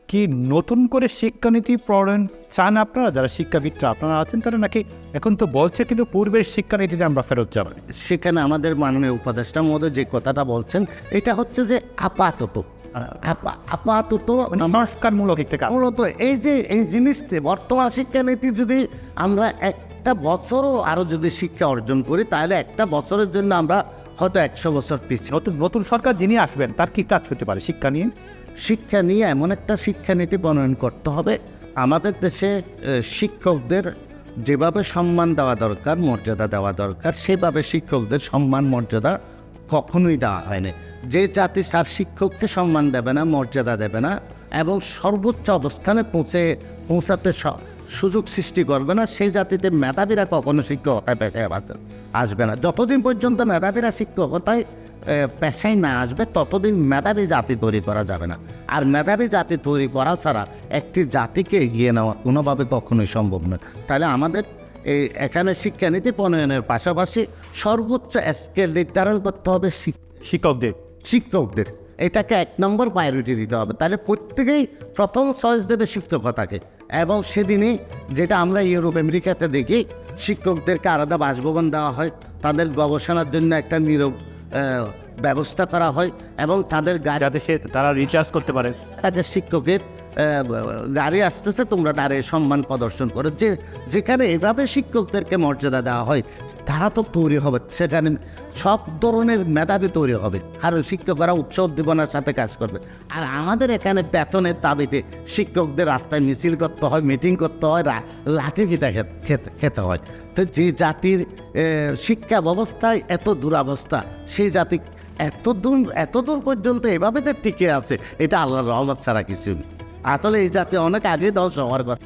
কি নতুন করে শিক্ষানীতি প্রণয়ন চান আপনারা, যারা শিক্ষাবিদরা আপনারা আছেন, তারা নাকি এখন তো বলছে কিন্তু পূর্বের শিক্ষানীতিতে আমরা ফেরত যাব? সেখানে আমাদের মাননীয় উপদেষ্টা মহোদয় যে কথাটা বলছেন, এটা হচ্ছে যে আপাতত সংস্কারমূলক একটা কাজ। মূলত এই জিনিসটি বর্তমান শিক্ষানীতি যদি আমরা একটা বছরও আরও যদি শিক্ষা অর্জন করি, তাহলে একটা বছরের জন্য আমরা হয়তো 100 বছর পিছিয়ে। নতুন সরকার যিনি আসবেন তার কি কাজ হতে পারে শিক্ষা নিয়ে? শিক্ষা নিয়ে এমন একটা শিক্ষানীতি প্রণয়ন করতে হবে, আমাদের দেশে শিক্ষকদের যেভাবে সম্মান দেওয়া দরকার, মর্যাদা দেওয়া দরকার, সেভাবে শিক্ষকদের সম্মান মর্যাদা কখনোই দেওয়া হয়নি। যে জাতি তার শিক্ষককে সম্মান দেবে না, মর্যাদা দেবে না এবং সর্বোচ্চ অবস্থানে পৌঁছাতে সুযোগ সৃষ্টি করবে না, সেই জাতিতে মেধাবীরা কখনো শিক্ষকতায় পেশায় আসবে না। যতদিন পর্যন্ত মেধাবীরা শিক্ষকতায় পেশায় না আসবে, ততদিন মেধাবী জাতি তৈরি করা যাবে না। আর মেধাবী জাতি তৈরি করা ছাড়া একটি জাতিকে এগিয়ে নেওয়া কোনোভাবে কখনোই সম্ভব নয়। তাহলে আমাদের এখানে শিক্ষানীতি প্রণয়নের পাশাপাশি সর্বোচ্চ স্কেল নির্ধারণ করতে হবে শিক্ষকদের। এটাকে 1 নম্বর প্রায়োরিটি দিতে হবে। তাহলে প্রত্যেকেই প্রথম চয়েস দেবে শিক্ষকতাকে। এবং সেদিনই যেটা আমরা ইউরোপ আমেরিকাতে দেখি, শিক্ষকদেরকে আলাদা বাসভবন দেওয়া হয়, তাদের গবেষণার জন্য একটা নীরব ব্যবস্থা করা হয় এবং তাদের যাতে তারা রিচার্জ করতে পারে। তাদের শিক্ষকের গাড়ি আসতেছে, তোমরা দাঁড়িয়ে সম্মান প্রদর্শন করো। যেখানে এভাবে শিক্ষকদেরকে মর্যাদা দেওয়া হয়, তারা তো তৈরি হবে, সেখানে সব ধরনের মেধাবী তৈরি হবে, কারণ শিক্ষকরা উৎসাহ উদ্দীপনার সাথে কাজ করবে। আর আমাদের এখানে বেতনের দাবিতে শিক্ষকদের রাস্তায় মিছিল করতে হয়, মিটিং করতে হয়, লাঠি পিঠা খেতে হয়। তো যে জাতির শিক্ষা ব্যবস্থায় এত দুরবস্থা, সেই জাতি এত দূর পর্যন্ত এভাবে যে টিকে আছে, এটা আল্লাহর রহমত ছাড়া কিছু। আসলে এই জাতি অনেক আগে ধ্বংস হওয়ার কথা।